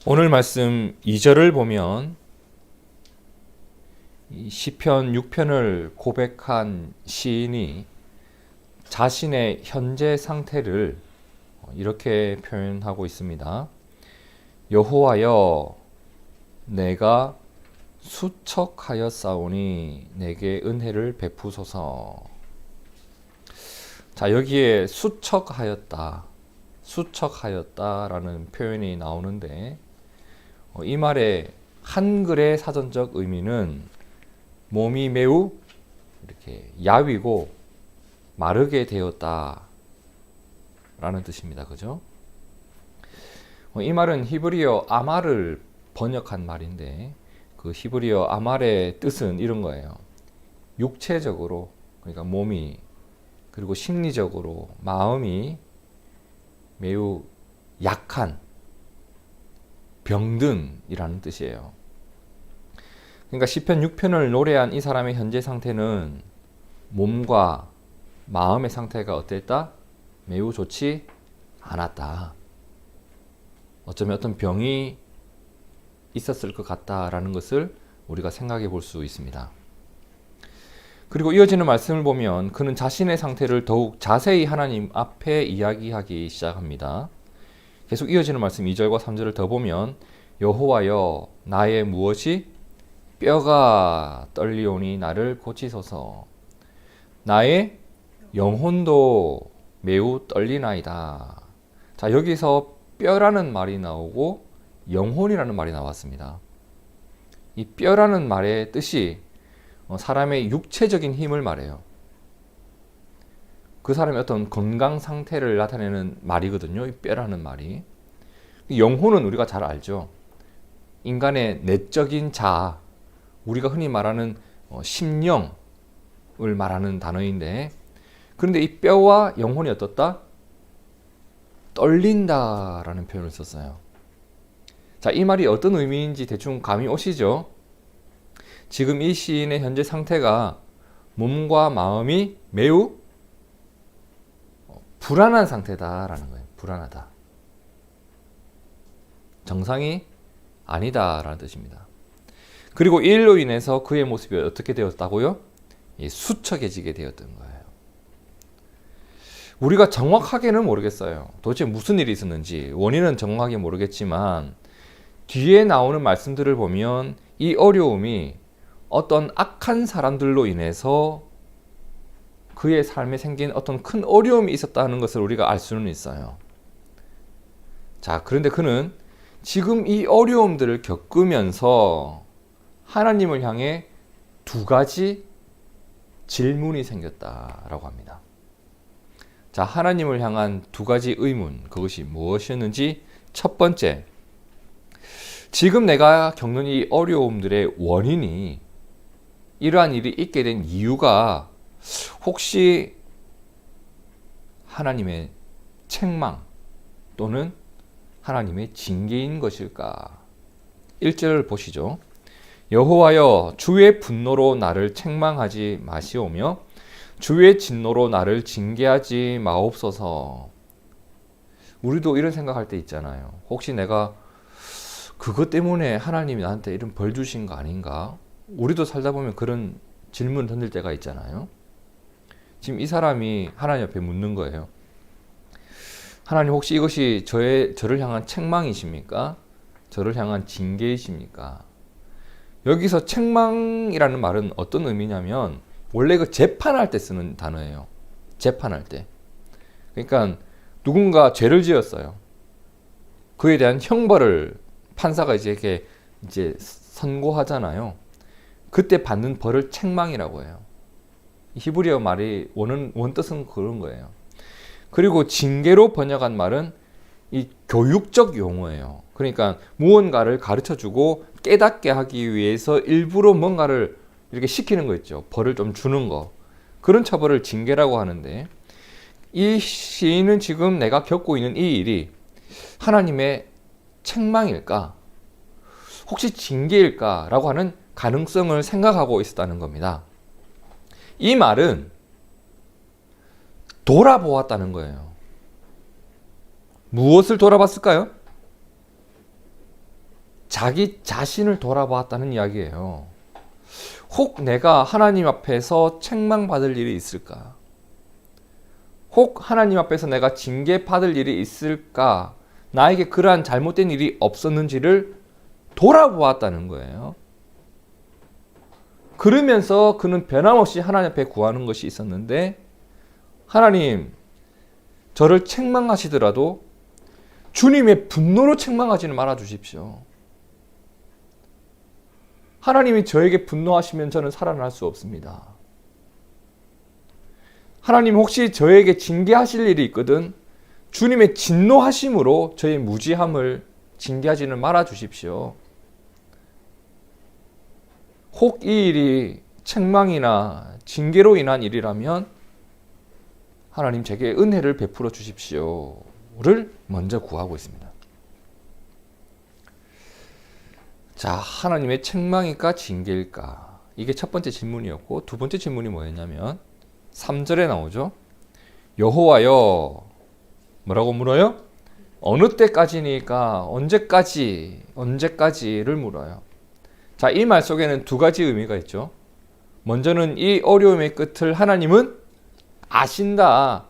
오늘 말씀 2절을 보면 이 시편 6편을 고백한 시인이 자신의 현재 상태를 이렇게 표현하고 있습니다. 여호와여, 내가 수척하였사오니 내게 은혜를 베푸소서. 자, 여기에 수척하였다라는 표현이 나오는데, 이 말의 한글의 사전적 의미는 몸이 매우 이렇게 야위고 마르게 되었다 라는 뜻입니다. 그죠? 이 말은 히브리어 아말을 번역한 말인데, 그 히브리어 아말의 뜻은 이런 거예요. 육체적으로, 그러니까 몸이, 그리고 심리적으로 마음이 매우 약한, 병든이라는 뜻이에요. 그러니까 시편 6편을 노래한 이 사람의 현재 상태는 몸과 마음의 상태가 어땠다? 매우 좋지 않았다. 어쩌면 어떤 병이 있었을 것 같다라는 것을 우리가 생각해 볼 수 있습니다. 그리고 이어지는 말씀을 보면 그는 자신의 상태를 더욱 자세히 하나님 앞에 이야기하기 시작합니다. 계속 이어지는 말씀 2절과 3절을 더 보면 여호와여, 나의 무엇이 뼈가 떨리오니 나를 고치소서. 나의 영혼도 매우 떨리나이다. 자, 여기서 뼈라는 말이 나오고 영혼이라는 말이 나왔습니다. 이 뼈라는 말의 뜻이 사람의 육체적인 힘을 말해요. 그 사람의 어떤 건강 상태를 나타내는 말이거든요. 이 뼈라는 말이. 영혼은 우리가 잘 알죠. 인간의 내적인 자아, 우리가 흔히 말하는 심령을 말하는 단어인데, 그런데 이 뼈와 영혼이 어떻다? 떨린다라는 표현을 썼어요. 자, 이 말이 어떤 의미인지 대충 감이 오시죠? 지금 이 시인의 현재 상태가 몸과 마음이 매우 불안한 상태다라는 거예요. 불안하다. 정상이 아니다라는 뜻입니다. 그리고 이 일로 인해서 그의 모습이 어떻게 되었다고요? 수척해지게 되었던 거예요. 우리가 정확하게는 모르겠어요. 도대체 무슨 일이 있었는지 원인은 정확하게 모르겠지만 뒤에 나오는 말씀들을 보면 이 어려움이 어떤 악한 사람들로 인해서 그의 삶에 생긴 어떤 큰 어려움이 있었다는 것을 우리가 알 수는 있어요. 자, 그런데 그는 지금 이 어려움들을 겪으면서 하나님을 향해 두 가지 질문이 생겼다라고 합니다. 자, 하나님을 향한 두 가지 의문, 그것이 무엇이었는지, 첫 번째, 지금 내가 겪는 이 어려움들의 원인이, 이러한 일이 있게 된 이유가 혹시 하나님의 책망 또는 하나님의 징계인 것일까? 1절을 보시죠. 여호와여, 주의 분노로 나를 책망하지 마시오며 주의 진노로 나를 징계하지 마옵소서. 우리도 이런 생각할 때 있잖아요. 혹시 내가 그것 때문에 하나님이 나한테 이런 벌 주신 거 아닌가? 우리도 살다 보면 그런 질문을 던질 때가 있잖아요. 지금 이 사람이 하나님 앞에 묻는 거예요. 하나님, 혹시 이것이 저를 향한 책망이십니까? 저를 향한 징계이십니까? 여기서 책망이라는 말은 어떤 의미냐면 원래 그 재판할 때 쓰는 단어예요. 재판할 때. 그러니까 누군가 죄를 지었어요. 그에 대한 형벌을 판사가 이제 선고하잖아요. 그때 받는 벌을 책망이라고 해요. 히브리어 말이 원뜻은 그런 거예요. 그리고 징계로 번역한 말은 이 교육적 용어예요. 그러니까 무언가를 가르쳐주고 깨닫게 하기 위해서 일부러 뭔가를 이렇게 시키는 거 있죠. 벌을 좀 주는 거. 그런 처벌을 징계라고 하는데, 이 시인은 지금 내가 겪고 있는 이 일이 하나님의 책망일까? 혹시 징계일까? 라고 하는 가능성을 생각하고 있었다는 겁니다. 이 말은 돌아보았다는 거예요. 무엇을 돌아봤을까요? 자기 자신을 돌아보았다는 이야기예요. 혹 내가 하나님 앞에서 책망받을 일이 있을까? 혹 하나님 앞에서 내가 징계받을 일이 있을까? 나에게 그러한 잘못된 일이 없었는지를 돌아보았다는 거예요. 그러면서 그는 변함없이 하나님 앞에 구하는 것이 있었는데, 하나님, 저를 책망하시더라도 주님의 분노로 책망하지는 말아 주십시오. 하나님이 저에게 분노하시면 저는 살아날 수 없습니다. 하나님 혹시 저에게 징계하실 일이 있거든 주님의 진노하심으로 저의 무지함을 징계하지는 말아 주십시오. 혹 이 일이 책망이나 징계로 인한 일이라면 하나님 제게 은혜를 베풀어 주십시오를 먼저 구하고 있습니다. 자, 하나님의 책망일까 징계일까? 이게 첫 번째 질문이었고, 두 번째 질문이 뭐였냐면 3절에 나오죠. 여호와여, 뭐라고 물어요? 어느 때까지니까 언제까지를 물어요. 자, 이 말 속에는 두 가지 의미가 있죠. 먼저는 이 어려움의 끝을 하나님은 아신다.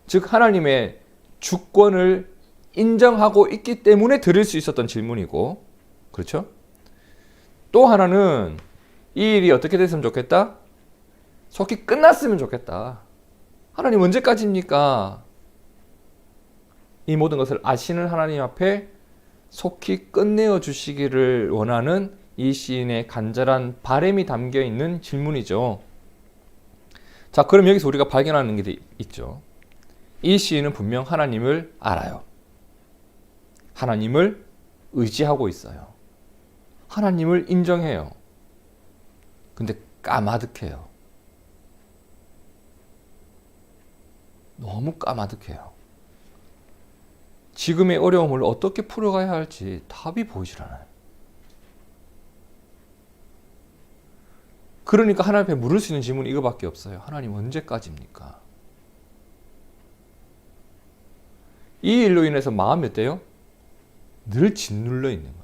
즉 하나님의 주권을 인정하고 있기 때문에 드릴 수 있었던 질문이고, 그렇죠? 또 하나는 이 일이 어떻게 됐으면 좋겠다? 속히 끝났으면 좋겠다. 하나님 언제까지입니까? 이 모든 것을 아시는 하나님 앞에 속히 끝내어 주시기를 원하는 이 시인의 간절한 바람이 담겨 있는 질문이죠. 자, 그럼 여기서 우리가 발견하는 게 있죠. 이 시인은 분명 하나님을 알아요. 하나님을 의지하고 있어요. 하나님을 인정해요. 근데 까마득해요. 너무 까마득해요. 지금의 어려움을 어떻게 풀어가야 할지 답이 보이질 않아요. 그러니까 하나님 앞에 물을 수 있는 질문이 이거밖에 없어요. 하나님 언제까지입니까? 이 일로 인해서 마음이 어때요? 늘 짓눌려 있는 거예요.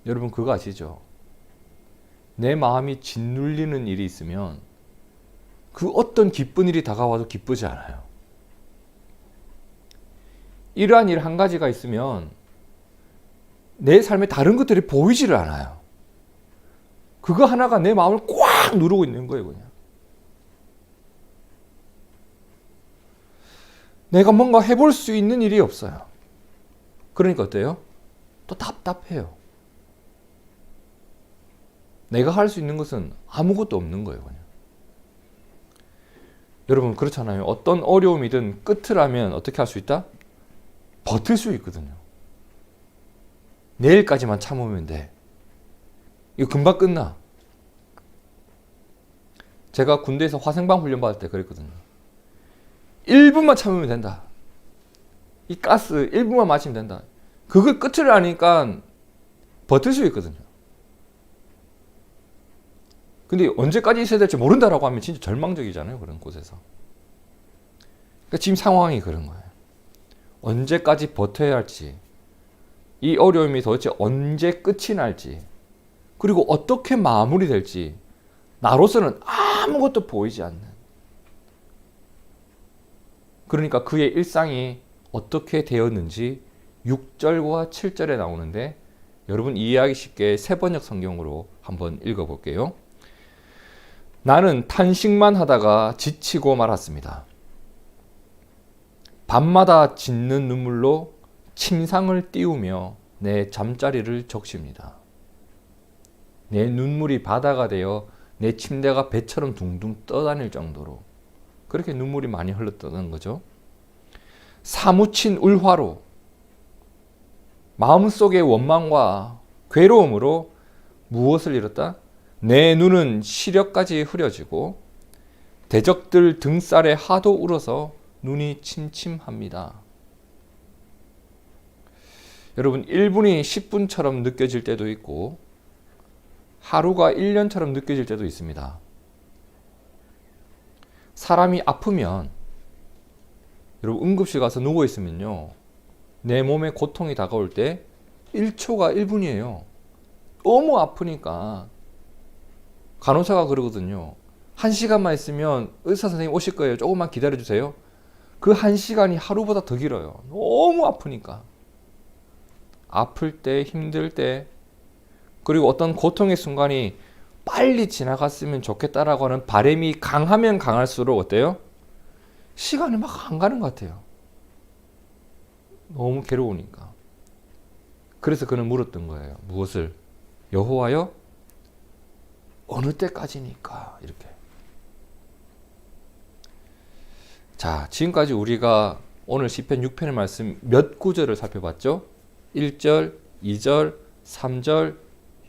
여러분 그거 아시죠? 내 마음이 짓눌리는 일이 있으면 그 어떤 기쁜 일이 다가와도 기쁘지 않아요. 이러한 일 한 가지가 있으면 내 삶에 다른 것들이 보이지를 않아요. 그거 하나가 내 마음을 꽉 누르고 있는 거예요, 그냥. 내가 뭔가 해볼 수 있는 일이 없어요. 그러니까 어때요? 또 답답해요. 내가 할 수 있는 것은 아무것도 없는 거예요, 그냥. 여러분 그렇잖아요. 어떤 어려움이든 끝을 하면 어떻게 할 수 있다? 버틸 수 있거든요. 내일까지만 참으면 돼. 이거 금방 끝나. 제가 군대에서 화생방 훈련 받을 때 그랬거든요. 1분만 참으면 된다. 이 가스 1분만 마시면 된다. 그걸 끝을 아니까 버틸 수 있거든요. 근데 언제까지 있어야 될지 모른다라고 하면 진짜 절망적이잖아요. 그런 곳에서. 그러니까 지금 상황이 그런 거예요. 언제까지 버텨야 할지, 이 어려움이 도대체 언제 끝이 날지, 그리고 어떻게 마무리될지 나로서는 아무것도 보이지 않는. 그러니까 그의 일상이 어떻게 되었는지 6절과 7절에 나오는데, 여러분 이해하기 쉽게 세번역 성경으로 한번 읽어볼게요. 나는 탄식만 하다가 지치고 말았습니다. 밤마다 짖는 눈물로 침상을 띄우며 내 잠자리를 적십니다. 내 눈물이 바다가 되어 내 침대가 배처럼 둥둥 떠다닐 정도로 그렇게 눈물이 많이 흘렀다는 거죠. 사무친 울화로 마음속의 원망과 괴로움으로 무엇을 잃었다? 내 눈은 시력까지 흐려지고 대적들 등살에 하도 울어서 눈이 침침합니다. 여러분 1분이 10분처럼 느껴질 때도 있고 하루가 1년처럼 느껴질 때도 있습니다. 사람이 아프면, 여러분 응급실 가서 누워있으면요, 내 몸에 고통이 다가올 때 1초가 1분이에요. 너무 아프니까 간호사가 그러거든요. 1시간만 있으면 의사 선생님 오실 거예요. 조금만 기다려주세요. 그 1시간이 하루보다 더 길어요. 너무 아프니까. 아플 때, 힘들 때, 그리고 어떤 고통의 순간이 빨리 지나갔으면 좋겠다라고 하는 바람이 강하면 강할수록 어때요? 시간이 막 안 가는 것 같아요. 너무 괴로우니까. 그래서 그는 물었던 거예요. 무엇을? 여호와여, 어느 때까지니까? 이렇게. 자, 지금까지 우리가 오늘 시편 6편의 말씀 몇 구절을 살펴봤죠? 1절, 2절, 3절,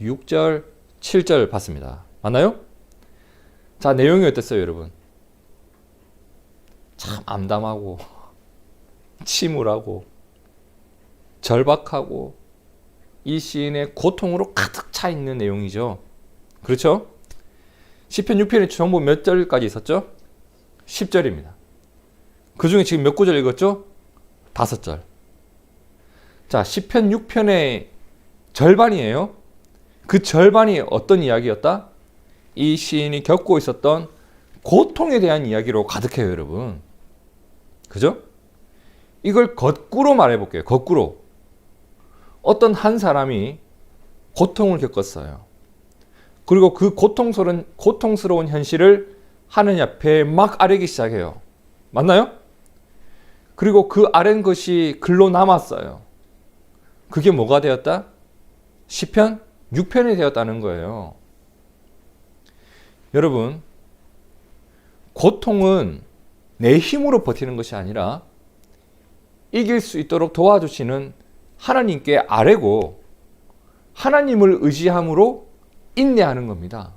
6절, 7절 봤습니다. 맞나요? 자, 내용이 어땠어요, 여러분? 참 암담하고 침울하고 절박하고 이 시인의 고통으로 가득 차 있는 내용이죠. 그렇죠? 시편 6편의 전부 몇 절까지 있었죠? 10절입니다. 그 중에 지금 몇 구절 읽었죠? 5절. 자, 시편 6편의 절반이에요. 그 절반이 어떤 이야기였다? 이 시인이 겪고 있었던 고통에 대한 이야기로 가득해요, 여러분. 그죠? 이걸 거꾸로 말해볼게요. 거꾸로. 어떤 한 사람이 고통을 겪었어요. 그리고 그 고통스러운 현실을 하느님 앞에 막 아뢰기 시작해요. 맞나요? 그리고 그 아랜 것이 글로 남았어요. 그게 뭐가 되었다? 시편 6편이 되었다는 거예요. 여러분, 고통은 내 힘으로 버티는 것이 아니라 이길 수 있도록 도와주시는 하나님께 아뢰고 하나님을 의지함으로 인내하는 겁니다.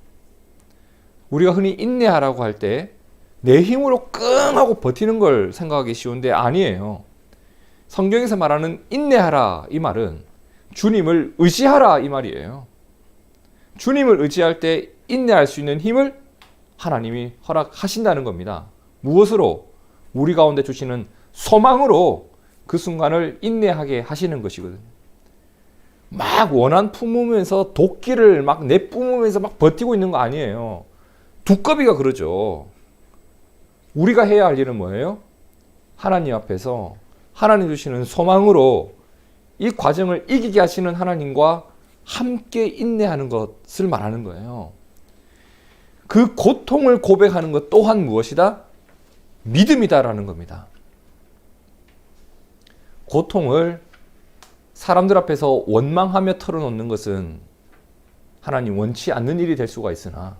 우리가 흔히 인내하라고 할 때 내 힘으로 끙 하고 버티는 걸 생각하기 쉬운데 아니에요. 성경에서 말하는 인내하라 이 말은 주님을 의지하라 이 말이에요. 주님을 의지할 때 인내할 수 있는 힘을 하나님이 허락하신다는 겁니다. 무엇으로? 우리 가운데 주시는 소망으로 그 순간을 인내하게 하시는 것이거든요. 막 원한 품으면서 도끼를 막 내뿜으면서 막 버티고 있는 거 아니에요. 두꺼비가 그러죠. 우리가 해야 할 일은 뭐예요? 하나님 앞에서 하나님 주시는 소망으로 이 과정을 이기게 하시는 하나님과 함께 인내하는 것을 말하는 거예요. 그 고통을 고백하는 것 또한 무엇이다? 믿음이다라는 겁니다. 고통을 사람들 앞에서 원망하며 털어놓는 것은 하나님 원치 않는 일이 될 수가 있으나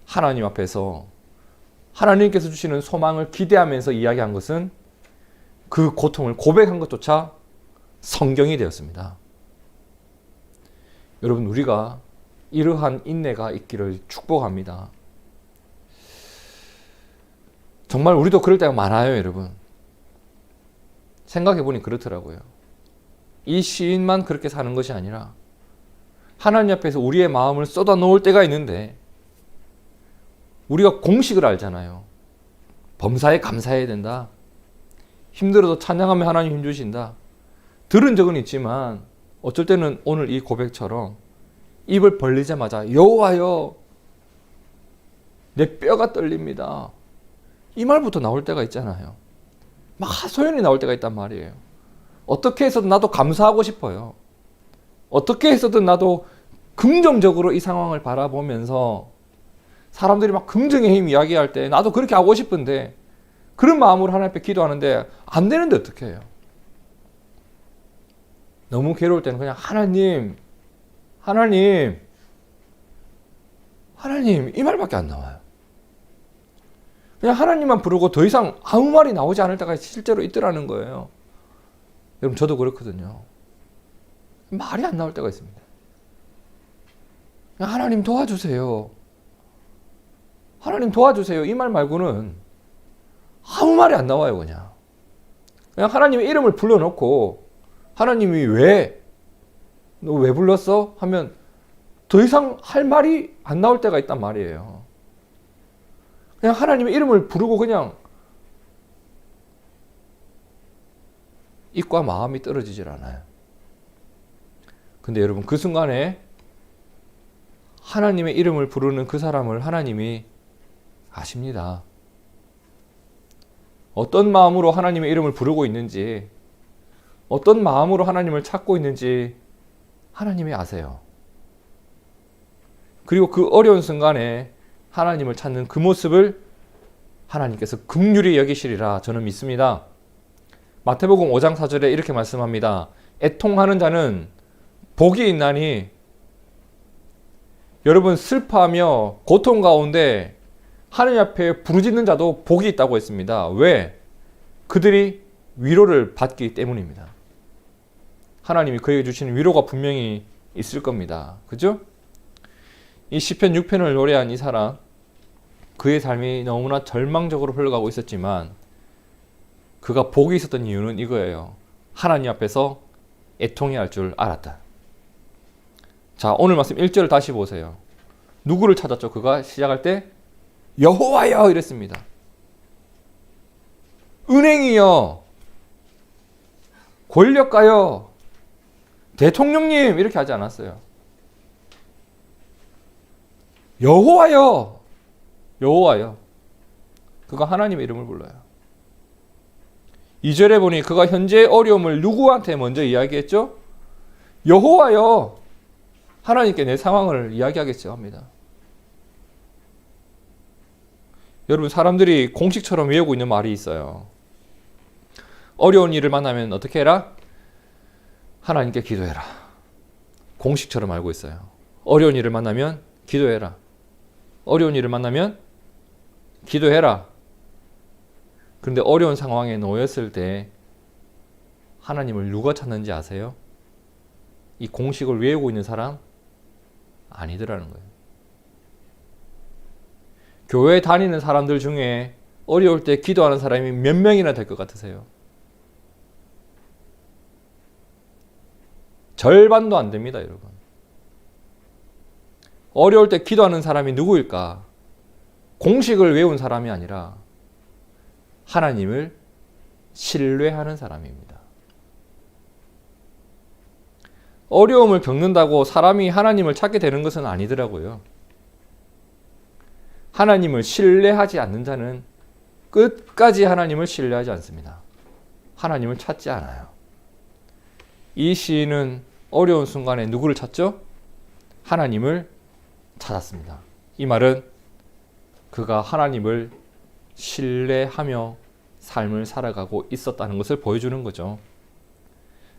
하나님 앞에서 하나님께서 주시는 소망을 기대하면서 이야기한 것은 그 고통을 고백한 것조차 성경이 되었습니다. 여러분, 우리가 이러한 인내가 있기를 축복합니다. 정말 우리도 그럴 때가 많아요, 여러분. 생각해보니 그렇더라고요. 이 시인만 그렇게 사는 것이 아니라 하나님 앞에서 우리의 마음을 쏟아 놓을 때가 있는데 우리가 공식을 알잖아요. 범사에 감사해야 된다. 힘들어도 찬양하면 하나님 힘주신다. 들은 적은 있지만 어쩔 때는 오늘 이 고백처럼 입을 벌리자마자 여호와여 내 뼈가 떨립니다. 이 말부터 나올 때가 있잖아요. 막 하소연이 나올 때가 있단 말이에요. 어떻게 해서든 나도 감사하고 싶어요. 어떻게 해서든 나도 긍정적으로 이 상황을 바라보면서 사람들이 막 긍정의 힘 이야기할 때 나도 그렇게 하고 싶은데 그런 마음으로 하나님 앞에 기도하는데 안 되는데 어떻게 해요? 너무 괴로울 때는 그냥 하나님 이 말밖에 안 나와요. 그냥 하나님만 부르고 더 이상 아무 말이 나오지 않을 때가 실제로 있더라는 거예요. 여러분, 저도 그렇거든요. 말이 안 나올 때가 있습니다. 그냥 하나님 도와주세요. 하나님 도와주세요. 이 말 말고는 아무 말이 안 나와요, 그냥. 그냥 하나님의 이름을 불러놓고 하나님이 너 왜 불렀어? 하면 더 이상 할 말이 안 나올 때가 있단 말이에요. 그냥 하나님의 이름을 부르고 그냥 입과 마음이 떨어지질 않아요. 근데 여러분, 그 순간에 하나님의 이름을 부르는 그 사람을 하나님이 아십니다. 어떤 마음으로 하나님의 이름을 부르고 있는지, 어떤 마음으로 하나님을 찾고 있는지 하나님이 아세요. 그리고 그 어려운 순간에 하나님을 찾는 그 모습을 하나님께서 긍휼히 여기시리라 저는 믿습니다. 마태복음 5장 4절에 이렇게 말씀합니다. 애통하는 자는 복이 있나니, 여러분, 슬퍼하며 고통 가운데 하나님 앞에 부르짖는 자도 복이 있다고 했습니다. 왜? 그들이 위로를 받기 때문입니다. 하나님이 그에게 주시는 위로가 분명히 있을 겁니다. 그죠? 이 시편 6편을 노래한 이 사람, 그의 삶이 너무나 절망적으로 흘러가고 있었지만 그가 복이 있었던 이유는 이거예요. 하나님 앞에서 애통해야 할 줄 알았다. 자, 오늘 말씀 1절을 다시 보세요. 누구를 찾았죠? 그가 시작할 때 여호와여 이랬습니다. 은행이여, 권력가여, 대통령님 이렇게 하지 않았어요. 여호와여, 여호와여. 그가 하나님의 이름을 불러요. 2절에 보니 그가 현재의 어려움을 누구한테 먼저 이야기했죠? 여호와여, 하나님께 내 상황을 이야기하겠죠 합니다. 여러분, 사람들이 공식처럼 외우고 있는 말이 있어요. 어려운 일을 만나면 어떻게 해라? 하나님께 기도해라. 공식처럼 알고 있어요. 어려운 일을 만나면 기도해라. 어려운 일을 만나면 기도해라. 그런데 어려운 상황에 놓였을 때 하나님을 누가 찾는지 아세요? 이 공식을 외우고 있는 사람 아니더라는 거예요. 교회 다니는 사람들 중에 어려울 때 기도하는 사람이 몇 명이나 될 것 같으세요? 절반도 안 됩니다, 여러분. 어려울 때 기도하는 사람이 누구일까? 공식을 외운 사람이 아니라 하나님을 신뢰하는 사람입니다. 어려움을 겪는다고 사람이 하나님을 찾게 되는 것은 아니더라고요. 하나님을 신뢰하지 않는 자는 끝까지 하나님을 신뢰하지 않습니다. 하나님을 찾지 않아요. 이 시인은 어려운 순간에 누구를 찾죠? 하나님을 찾았습니다. 이 말은 그가 하나님을 신뢰하며 삶을 살아가고 있었다는 것을 보여주는 거죠.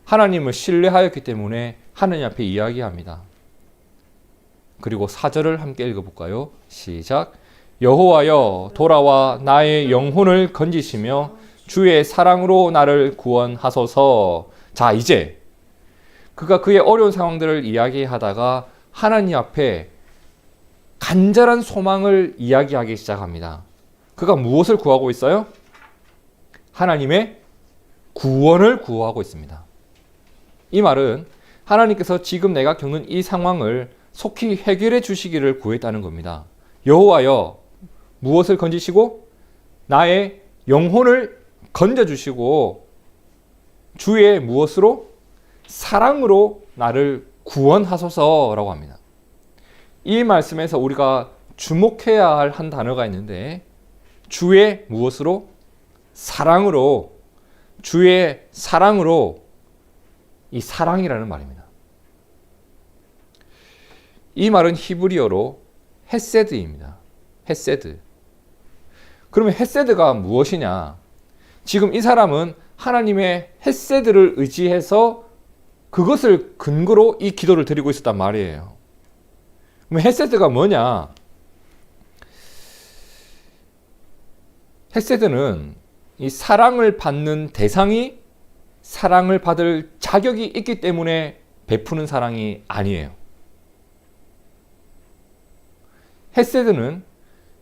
하나님을 신뢰하였기 때문에 하나님 앞에 이야기합니다. 그리고 4절을 함께 읽어볼까요? 시작. 여호와여, 돌아와 나의 영혼을 건지시며 주의 사랑으로 나를 구원하소서. 자, 이제 그가 그의 어려운 상황들을 이야기하다가 하나님 앞에 간절한 소망을 이야기하기 시작합니다. 그가 무엇을 구하고 있어요? 하나님의 구원을 구하고 있습니다. 이 말은 하나님께서 지금 내가 겪는 이 상황을 속히 해결해 주시기를 구했다는 겁니다. 여호와여, 무엇을 건지시고? 나의 영혼을 건져주시고 주의 무엇으로? 사랑으로 나를 구원하소서라고 합니다. 이 말씀에서 우리가 주목해야 할 한 단어가 있는데, 주의 무엇으로? 사랑으로, 주의 사랑으로, 이 사랑이라는 말입니다. 이 말은 히브리어로 헤세드입니다. 헤세드. 그러면 헤세드가 무엇이냐? 지금 이 사람은 하나님의 헤세드를 의지해서 그것을 근거로 이 기도를 드리고 있었단 말이에요. 그럼 헤세드가 뭐냐? 헤세드는 이 사랑을 받는 대상이 사랑을 받을 자격이 있기 때문에 베푸는 사랑이 아니에요. 헤세드는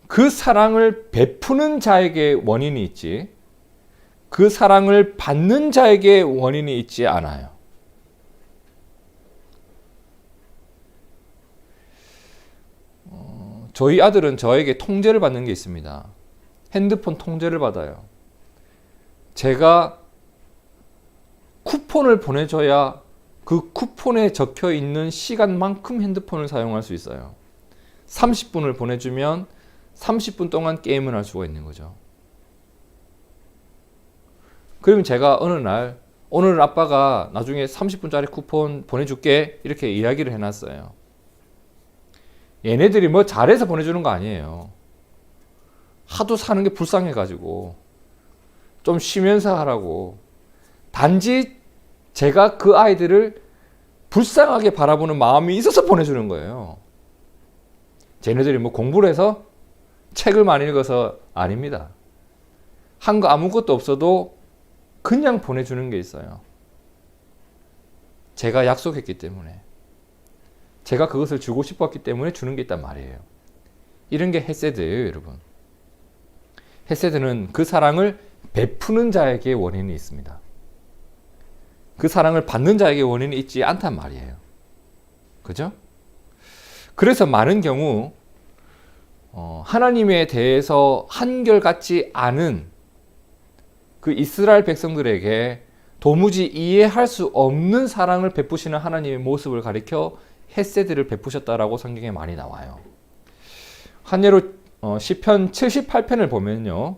그 사랑을 베푸는 자에게 원인이 있지, 그 사랑을 받는 자에게 원인이 있지 않아요. 저희 아들은 저에게 통제를 받는 게 있습니다. 핸드폰 통제를 받아요. 제가 쿠폰을 보내줘야 그 쿠폰에 적혀 있는 시간만큼 핸드폰을 사용할 수 있어요. 30분을 보내주면 30분 동안 게임을 할 수가 있는 거죠. 그러면 제가 어느 날 오늘 아빠가 나중에 30분짜리 쿠폰 보내줄게 이렇게 이야기를 해놨어요. 얘네들이 뭐 잘해서 보내주는 거 아니에요. 하도 사는 게 불쌍해가지고 좀 쉬면서 하라고. 단지 제가 그 아이들을 불쌍하게 바라보는 마음이 있어서 보내주는 거예요. 쟤네들이 뭐 공부를 해서 책을 많이 읽어서 아닙니다. 한 거 아무것도 없어도 그냥 보내주는 게 있어요. 제가 약속했기 때문에, 제가 그것을 주고 싶었기 때문에 주는 게 있단 말이에요. 이런 게 헤세드예요, 여러분. 헤세드는 그 사랑을 베푸는 자에게 원인이 있습니다. 그 사랑을 받는 자에게 원인이 있지 않단 말이에요. 그죠? 그래서 많은 경우 하나님에 대해서 한결같지 않은 그 이스라엘 백성들에게 도무지 이해할 수 없는 사랑을 베푸시는 하나님의 모습을 가리켜 헤세드를 베푸셨다라고 성경에 많이 나와요. 한 예로 시편 78편을 보면요,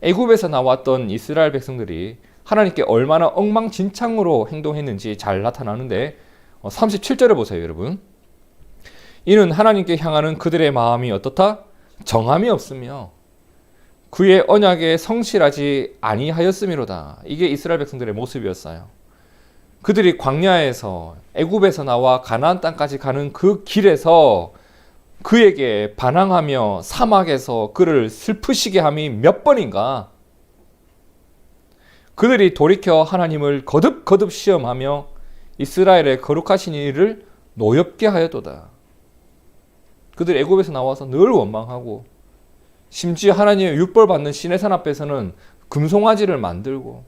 애굽에서 나왔던 이스라엘 백성들이 하나님께 얼마나 엉망진창으로 행동했는지 잘 나타나는데 37절을 보세요, 여러분. 이는 하나님께 향하는 그들의 마음이 어떻다? 정함이 없으며 그의 언약에 성실하지 아니하였음이로다. 이게 이스라엘 백성들의 모습이었어요. 그들이 광야에서 애굽에서 나와 가나안 땅까지 가는 그 길에서 그에게 반항하며 사막에서 그를 슬프시게 함이 몇 번인가. 그들이 돌이켜 하나님을 거듭거듭 시험하며 이스라엘의 거룩하신 이를 노엽게 하였도다. 그들이 애굽에서 나와서 늘 원망하고, 심지어 하나님의 율법 받는 시내산 앞에서는 금송아지를 만들고,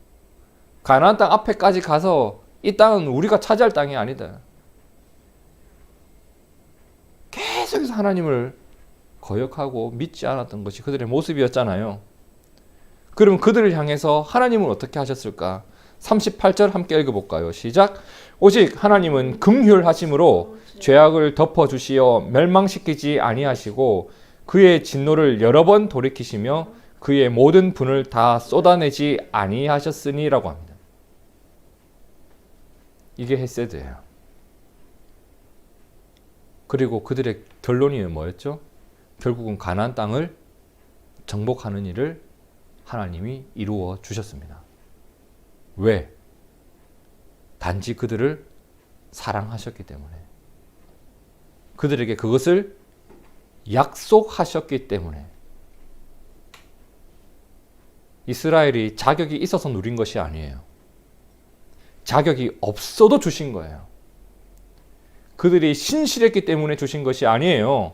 가나안 땅 앞에까지 가서 이 땅은 우리가 차지할 땅이 아니다, 계속해서 하나님을 거역하고 믿지 않았던 것이 그들의 모습이었잖아요. 그럼 그들을 향해서 하나님은 어떻게 하셨을까? 38절 함께 읽어볼까요? 시작. 오직 하나님은 긍휼하심으로 죄악을 덮어주시어 멸망시키지 아니하시고 그의 진노를 여러 번 돌이키시며 그의 모든 분을 다 쏟아내지 아니하셨으니라고 합니다. 이게 헤세드예요. 그리고 그들의 결론이 뭐였죠? 결국은 가나안 땅을 정복하는 일을 하나님이 이루어 주셨습니다. 왜? 단지 그들을 사랑하셨기 때문에, 그들에게 그것을 약속하셨기 때문에. 이스라엘이 자격이 있어서 누린 것이 아니에요. 자격이 없어도 주신 거예요. 그들이 신실했기 때문에 주신 것이 아니에요.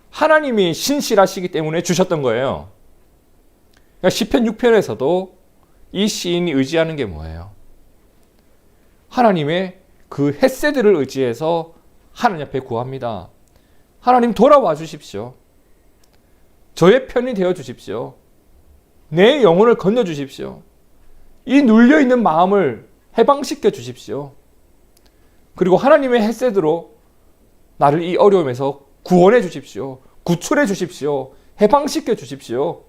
하나님이 신실하시기 때문에 주셨던 거예요. 그러니까 시편 6편에서도 이 시인이 의지하는 게 뭐예요? 하나님의 그 헤세드를 의지해서 하나님 앞에 구합니다. 하나님 돌아와 주십시오. 저의 편이 되어 주십시오. 내 영혼을 건져 주십시오. 이 눌려있는 마음을 해방시켜 주십시오. 그리고 하나님의 헤세드로 나를 이 어려움에서 구원해 주십시오. 구출해 주십시오. 해방시켜 주십시오.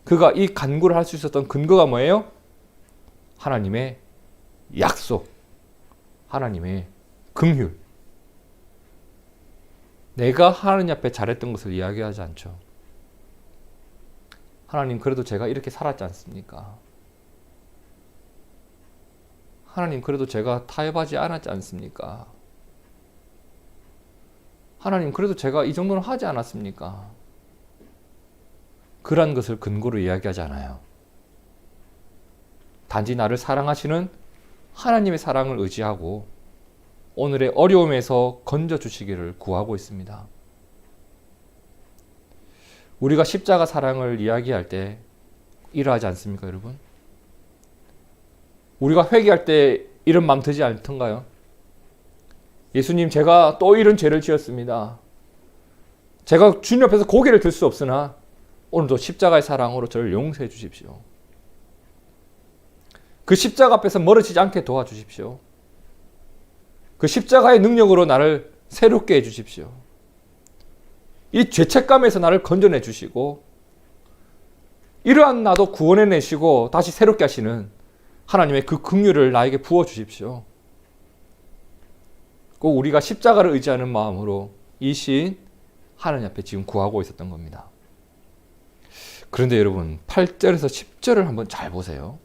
그가 이 간구를 할 수 있었던 근거가 뭐예요? 하나님의 약속, 하나님의 긍휼. 내가 하나님 앞에 잘했던 것을 이야기하지 않죠. 하나님, 그래도 제가 이렇게 살았지 않습니까? 하나님, 그래도 제가 타협하지 않았지 않습니까? 하나님, 그래도 제가 이 정도는 하지 않았습니까? 그런 것을 근거로 이야기하지 않아요. 단지 나를 사랑하시는 하나님의 사랑을 의지하고 오늘의 어려움에서 건져주시기를 구하고 있습니다. 우리가 십자가 사랑을 이야기할 때 이러하지 않습니까, 여러분? 우리가 회개할 때 이런 마음 들지 않던가요? 예수님, 제가 또 이런 죄를 지었습니다. 제가 주님 앞에서 고개를 들 수 없으나 오늘도 십자가의 사랑으로 저를 용서해 주십시오. 그 십자가 앞에서 멀어지지 않게 도와주십시오. 그 십자가의 능력으로 나를 새롭게 해주십시오. 이 죄책감에서 나를 건져내 주시고 이러한 나도 구원해내시고 다시 새롭게 하시는 하나님의 그 긍휼을 나에게 부어주십시오. 꼭 우리가 십자가를 의지하는 마음으로 이 시인 하나님 앞에 지금 구하고 있었던 겁니다. 그런데 여러분 8절에서 10절을 한번 잘 보세요.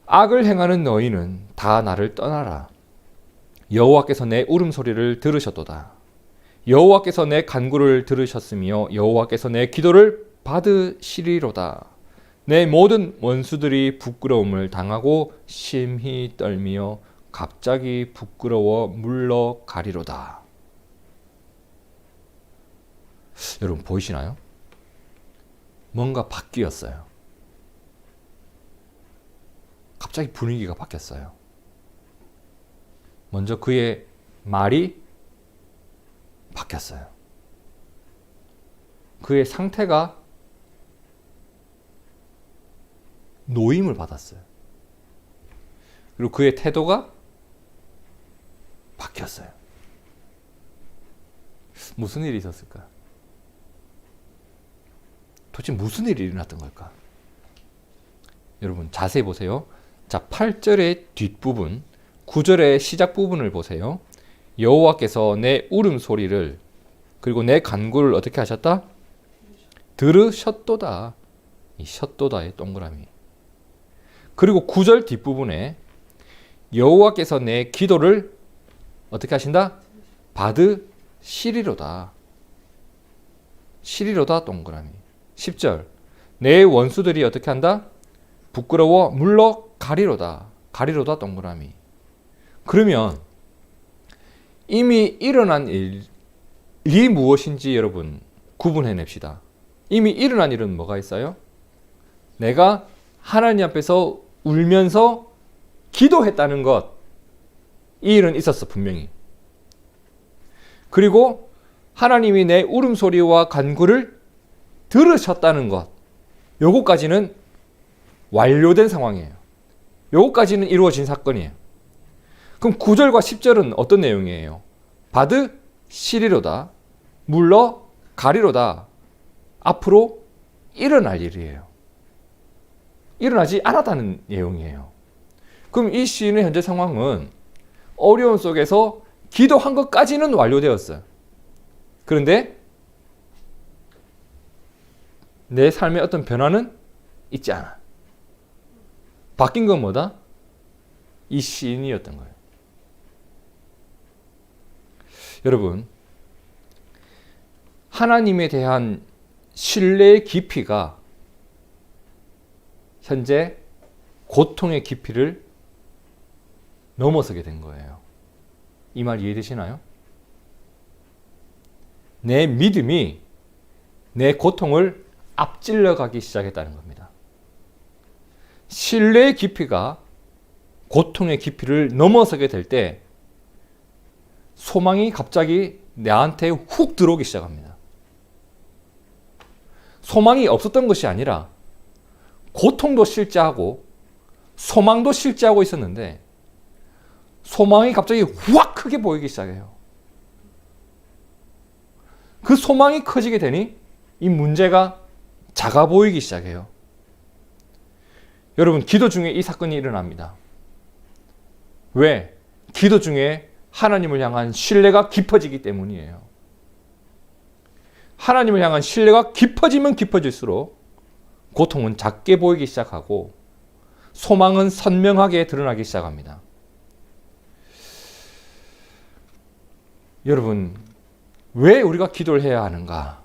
악을 행하는 너희는 다 나를 떠나라. 여호와께서 내 울음소리를 들으셨도다. 여호와께서 내 간구를 들으셨으며 여호와께서 내 기도를 받으시리로다. 내 모든 원수들이 부끄러움을 당하고 심히 떨며 갑자기 부끄러워 물러가리로다. 여러분 보이시나요? 뭔가 바뀌었어요. 갑자기 분위기가 바뀌었어요. 먼저 그의 말이 바뀌었어요. 그의 상태가 노임을 받았어요. 그리고 그의 태도가 바뀌었어요. 무슨 일이 있었을까? 도대체 무슨 일이 일어났던 걸까? 여러분 자세히 보세요. 자, 8절의 뒷부분, 9절의 시작 부분을 보세요. 여호와께서 내 울음소리를 그리고 내 간구를 어떻게 하셨다? 들으셨도다. 이 셨도다의 동그라미. 그리고 9절 뒷부분에 여호와께서 내 기도를 어떻게 하신다? 받으시리로다. 시리로다 동그라미. 10절 내 원수들이 어떻게 한다? 부끄러워 물러가리로다. 가리로다 동그라미. 그러면 이미 일어난 일이 무엇인지 여러분 구분해냅시다. 이미 일어난 일은 뭐가 있어요? 내가 하나님 앞에서 울면서 기도했다는 것, 이 일은 있었어 분명히. 그리고 하나님이 내 울음소리와 간구를 들으셨다는 것, 요거까지는 완료된 상황이에요. 요거까지는 이루어진 사건이에요. 그럼 9절과 10절은 어떤 내용이에요? 받으시리로다. 물러가리로다. 앞으로 일어날 일이에요. 일어나지 않았다는 내용이에요. 그럼 이 시인의 현재 상황은 어려움 속에서 기도한 것까지는 완료되었어요. 그런데 내 삶에 어떤 변화는 있지 않아. 바뀐 건 뭐다? 이 시인이었던 거예요. 여러분, 하나님에 대한 신뢰의 깊이가 현재 고통의 깊이를 넘어서게 된 거예요. 이 말 이해되시나요? 내 믿음이 내 고통을 앞질러 가기 시작했다는 겁니다. 신뢰의 깊이가 고통의 깊이를 넘어서게 될 때 소망이 갑자기 나한테 훅 들어오기 시작합니다. 소망이 없었던 것이 아니라 고통도 실제하고 소망도 실제하고 있었는데 소망이 갑자기 확 크게 보이기 시작해요. 그 소망이 커지게 되니 이 문제가 작아 보이기 시작해요. 여러분, 기도 중에 이 사건이 일어납니다. 왜? 기도 중에 하나님을 향한 신뢰가 깊어지기 때문이에요. 하나님을 향한 신뢰가 깊어지면 깊어질수록 고통은 작게 보이기 시작하고 소망은 선명하게 드러나기 시작합니다. 여러분, 왜 우리가 기도를 해야 하는가?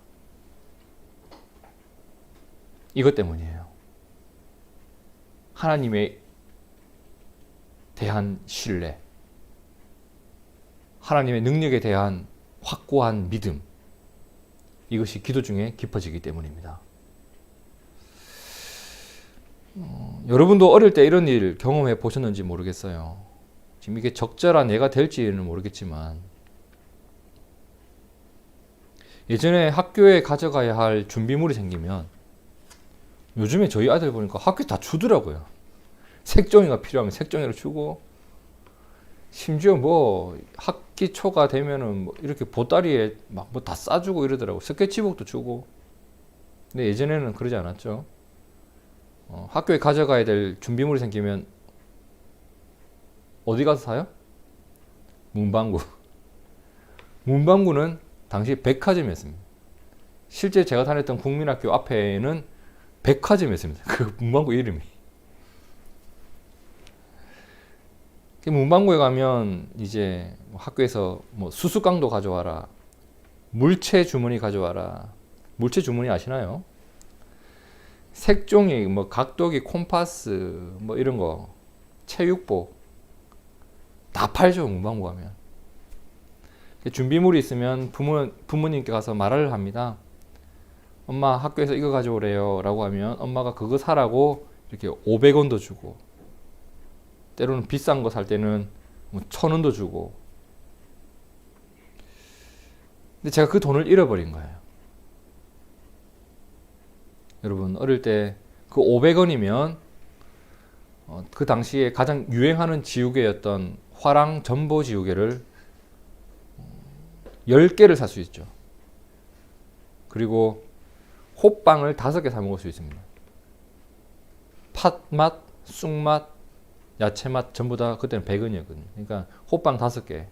이것 때문이에요. 하나님에 대한 신뢰, 하나님의 능력에 대한 확고한 믿음, 이것이 기도 중에 깊어지기 때문입니다. 여러분도 어릴 때 이런 일 경험해 보셨는지 모르겠어요. 지금 이게 적절한 예가 될지는 모르겠지만 예전에 학교에 가져가야 할 준비물이 생기면 요즘에 저희 아들 보니까 학교에 다 주더라고요. 색종이가 필요하면 색종이를 주고 심지어 뭐 학기 초가 되면은 뭐 이렇게 보따리에 막 뭐 다 싸주고 이러더라고. 스케치북도 주고. 근데 예전에는 그러지 않았죠. 학교에 가져가야 될 준비물이 생기면 어디 가서 사요? 문방구. 문방구는 당시 백화점이었습니다. 실제 제가 다녔던 국민학교 앞에는 백화점이었습니다. 그 문방구 이름이. 문방구에 가면 이제 학교에서 뭐 수수깡도 가져와라, 물체 주머니 가져와라. 물체 주머니 아시나요? 색종이, 뭐 각도기, 콤파스, 뭐 이런 거, 체육복 다 팔죠. 문방구 가면. 준비물이 있으면 부모님께 가서 말을 합니다. 엄마 학교에서 이거 가져오래요 라고 하면 엄마가 그거 사라고 이렇게 500원도 주고, 때로는 비싼 거 살 때는 뭐 1000원도 주고. 근데 제가 그 돈을 잃어버린 거예요. 여러분 어릴 때 그 500원이면 그 당시에 가장 유행하는 지우개였던 화랑 전보 지우개를 10개를 살 수 있죠. 그리고 호빵을 5개 사 먹을 수 있습니다. 팥맛, 쑥맛, 야채맛 전부 다 그때는 100원이었거든요. 그러니까 호빵 5개.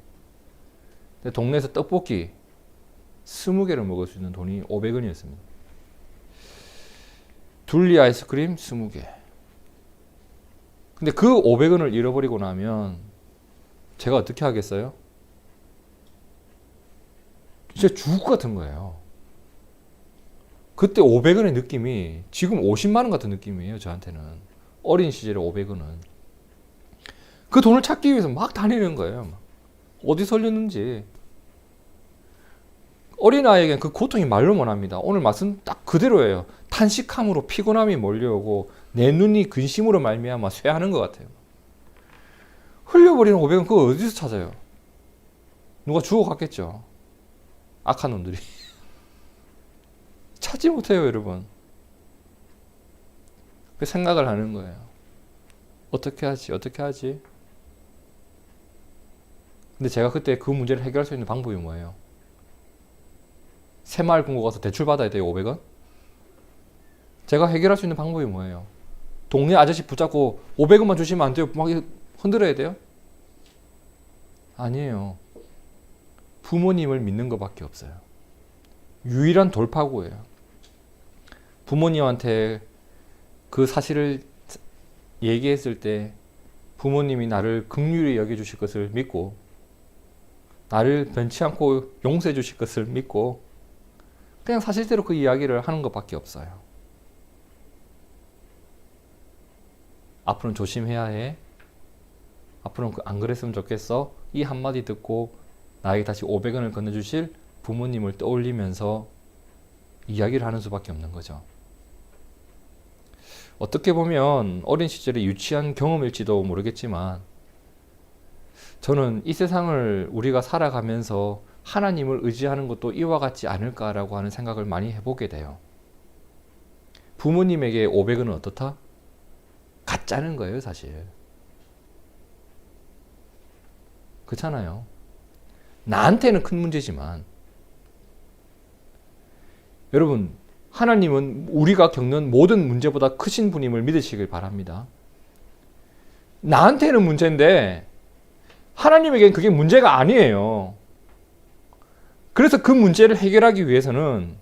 동네에서 떡볶이 20개를 먹을 수 있는 돈이 500원이었습니다. 둘리 아이스크림 20개. 근데 그 500원을 잃어버리고 나면 제가 어떻게 하겠어요? 진짜 죽을 것 같은 거예요. 그때 500원의 느낌이 지금 50만 원 같은 느낌이에요. 저한테는. 어린 시절에 500원은. 그 돈을 찾기 위해서 막 다니는 거예요. 어디 설렸는지. 어린아이에겐 그 고통이 말로 못합니다. 오늘 말씀 딱 그대로예요. 탄식함으로 피곤함이 몰려오고 내 눈이 근심으로 말미암아 쇠하는 것 같아요. 흘려버리는 500원 그거 어디서 찾아요? 누가 주워 갔겠죠. 악한 놈들이. 찾지 못해요, 여러분. 그 생각을 하는 거예요. 어떻게 하지? 어떻게 하지? 근데 제가 그때 그 문제를 해결할 수 있는 방법이 뭐예요? 새마을금고 가서 대출 받아야 돼요, 500원? 제가 해결할 수 있는 방법이 뭐예요? 동네 아저씨 붙잡고 500원만 주시면 안 돼요? 막 흔들어야 돼요? 아니에요. 부모님을 믿는 것밖에 없어요. 유일한 돌파구예요. 부모님한테 그 사실을 얘기했을 때 부모님이 나를 긍휼히 여겨주실 것을 믿고 나를 변치 않고 용서해 주실 것을 믿고 그냥 사실대로 그 이야기를 하는 것밖에 없어요. 앞으로는 조심해야 해. 앞으로는 안 그랬으면 좋겠어. 이 한마디 듣고 나에게 다시 500원을 건네주실 부모님을 떠올리면서 이야기를 하는 수밖에 없는 거죠. 어떻게 보면 어린 시절의 유치한 경험일지도 모르겠지만 저는 이 세상을 우리가 살아가면서 하나님을 의지하는 것도 이와 같지 않을까라고 하는 생각을 많이 해보게 돼요. 부모님에게 500원은 어떻다? 가짜는 거예요, 사실. 그렇잖아요. 나한테는 큰 문제지만 여러분 하나님은 우리가 겪는 모든 문제보다 크신 분임을 믿으시길 바랍니다. 나한테는 문제인데 하나님에게는 그게 문제가 아니에요. 그래서 그 문제를 해결하기 위해서는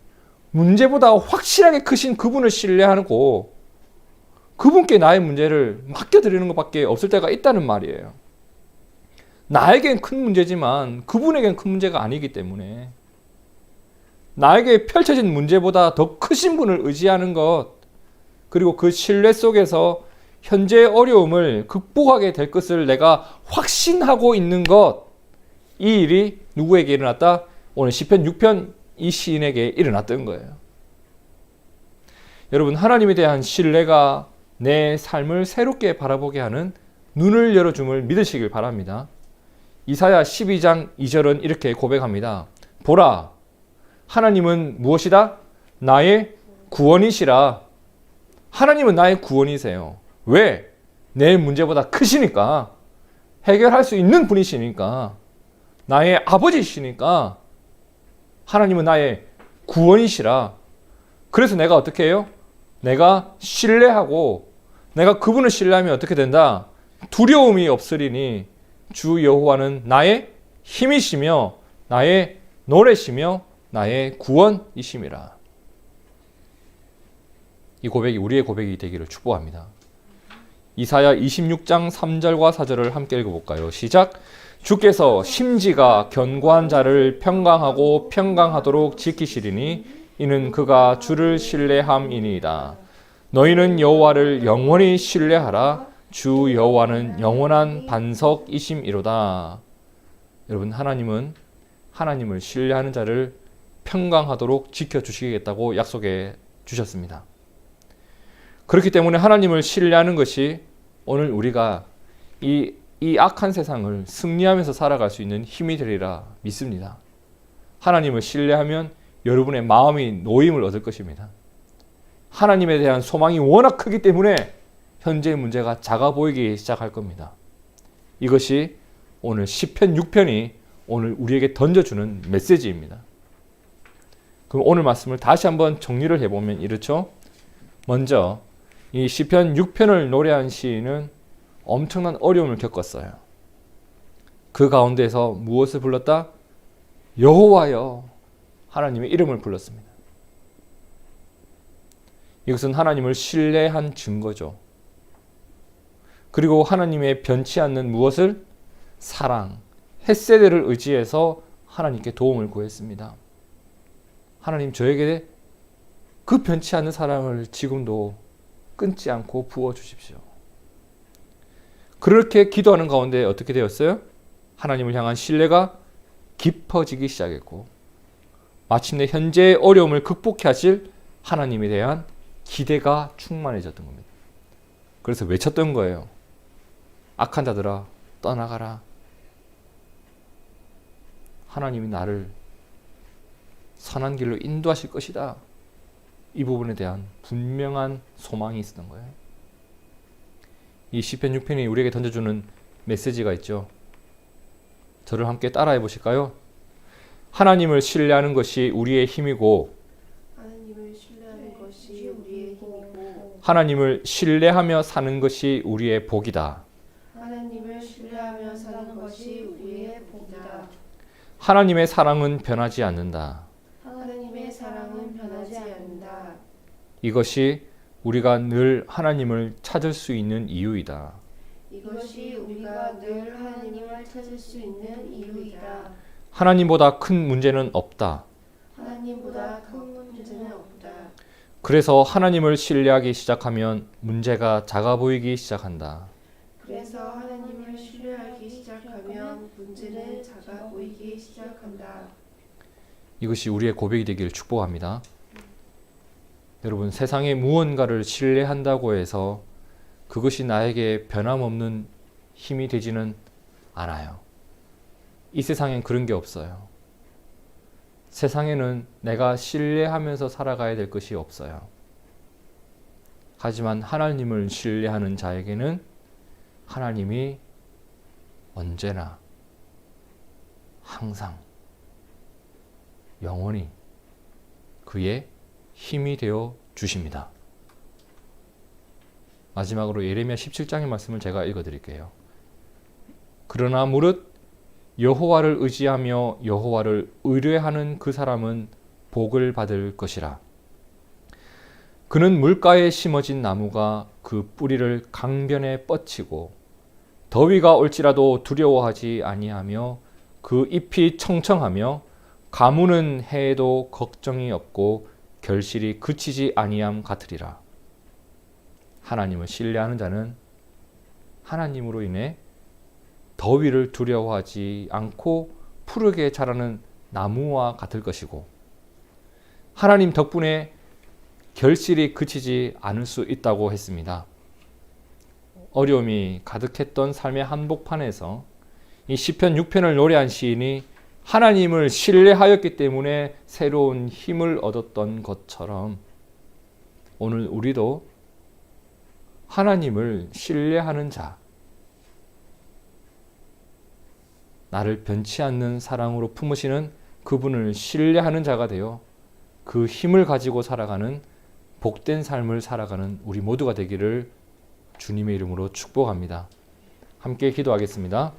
문제보다 확실하게 크신 그분을 신뢰하고 그분께 나의 문제를 맡겨드리는 것밖에 없을 때가 있다는 말이에요. 나에겐 큰 문제지만 그분에겐 큰 문제가 아니기 때문에 나에게 펼쳐진 문제보다 더 크신 분을 의지하는 것, 그리고 그 신뢰 속에서 현재의 어려움을 극복하게 될 것을 내가 확신하고 있는 것, 이 일이 누구에게 일어났다? 오늘 시편 6편 이 시인에게 일어났던 거예요. 여러분 하나님에 대한 신뢰가 내 삶을 새롭게 바라보게 하는 눈을 열어줌을 믿으시길 바랍니다. 이사야 12장 2절은 이렇게 고백합니다. 보라, 하나님은 무엇이다? 나의 구원이시라. 하나님은 나의 구원이세요. 왜? 내 문제보다 크시니까 해결할 수 있는 분이시니까, 나의 아버지시니까, 하나님은 나의 구원이시라. 그래서 내가 어떻게 해요? 내가 신뢰하고 내가 그분을 신뢰하면 어떻게 된다? 두려움이 없으리니 주 여호와는 나의 힘이시며 나의 노래시며 나의 구원이심이라. 이 고백이 우리의 고백이 되기를 축복합니다. 이사야 26장 3절과 4절을 함께 읽어볼까요? 시작. 주께서 심지가 견고한 자를 평강하고 평강하도록 지키시리니 이는 그가 주를 신뢰함이니이다. 너희는 여호와를 영원히 신뢰하라. 주 여호와는 영원한 반석이심이로다. 여러분, 하나님은 하나님을 신뢰하는 자를 평강하도록 지켜주시겠다고 약속해 주셨습니다. 그렇기 때문에 하나님을 신뢰하는 것이 오늘 우리가 이 악한 세상을 승리하면서 살아갈 수 있는 힘이 되리라 믿습니다. 하나님을 신뢰하면 여러분의 마음이 노임을 얻을 것입니다. 하나님에 대한 소망이 워낙 크기 때문에 현재의 문제가 작아 보이기 시작할 겁니다. 이것이 오늘 시편 6편이 오늘 우리에게 던져주는 메시지입니다. 그럼 오늘 말씀을 다시 한번 정리를 해보면 이렇죠. 먼저 이 시편 6편을 노래한 시인은 엄청난 어려움을 겪었어요. 그 가운데서 무엇을 불렀다? 여호와여, 하나님의 이름을 불렀습니다. 이것은 하나님을 신뢰한 증거죠. 그리고 하나님의 변치 않는 무엇을? 사랑, 헷세대를 의지해서 하나님께 도움을 구했습니다. 하나님, 저에게 그 변치 않는 사랑을 지금도 끊지 않고 부어주십시오. 그렇게 기도하는 가운데 어떻게 되었어요? 하나님을 향한 신뢰가 깊어지기 시작했고 마침내 현재의 어려움을 극복해 하실 하나님에 대한 기대가 충만해졌던 겁니다. 그래서 외쳤던 거예요. 악한 자들아 떠나가라. 하나님이 나를 선한 길로 인도하실 것이다. 이 부분에 대한 분명한 소망이 있었던 거예요. 이 시편 6편이 우리에게 던져주는 메시지가 있죠. 저를 함께 따라해 보실까요? 하나님을 신뢰하는 것이 우리의 힘이고 하나님을 신뢰하며 사는 것이 우리의 복이다. 하나님을 신뢰하며 사는 것이 우리의 복이다. 하나님의 사랑은 변하지 않는다. 하나님의 사랑은 변하지 않는다. 이것이 우리가 늘 하나님을 찾을 수 있는 이유이다. 이것이 우리가 늘 하나님을 찾을 수 있는 이유이다. 하나님보다 큰 문제는 없다. 하나님보다 큰 문제는 없다. 그래서 하나님을 신뢰하기 시작하면 문제가 작아 보이기 시작한다. 그래서 하나님을 신뢰하기 시작하면 문제는 작아 보이기 시작한다. 이것이 우리의 고백이 되기를 축복합니다. 여러분, 세상의 무언가를 신뢰한다고 해서 그것이 나에게 변함없는 힘이 되지는 않아요. 이 세상엔 그런 게 없어요. 세상에는 내가 신뢰하면서 살아가야 될 것이 없어요. 하지만 하나님을 신뢰하는 자에게는 하나님이 언제나 항상 영원히 그의 힘이 되어 주십니다. 마지막으로 예레미야 17장의 말씀을 제가 읽어드릴게요. 그러나 무릇 여호와를 의지하며 여호와를 의뢰하는 그 사람은 복을 받을 것이라. 그는 물가에 심어진 나무가 그 뿌리를 강변에 뻗치고 더위가 올지라도 두려워하지 아니하며 그 잎이 청청하며 가무는 해에도 걱정이 없고 결실이 그치지 아니함 같으리라. 하나님을 신뢰하는 자는 하나님으로 인해 더위를 두려워하지 않고 푸르게 자라는 나무와 같을 것이고 하나님 덕분에 결실이 그치지 않을 수 있다고 했습니다. 어려움이 가득했던 삶의 한복판에서 이 시편 6편을 노래한 시인이 하나님을 신뢰하였기 때문에 새로운 힘을 얻었던 것처럼 오늘 우리도 하나님을 신뢰하는 자, 나를 변치 않는 사랑으로 품으시는 그분을 신뢰하는 자가 되어 그 힘을 가지고 살아가는 복된 삶을 살아가는 우리 모두가 되기를 주님의 이름으로 축복합니다. 함께 기도하겠습니다.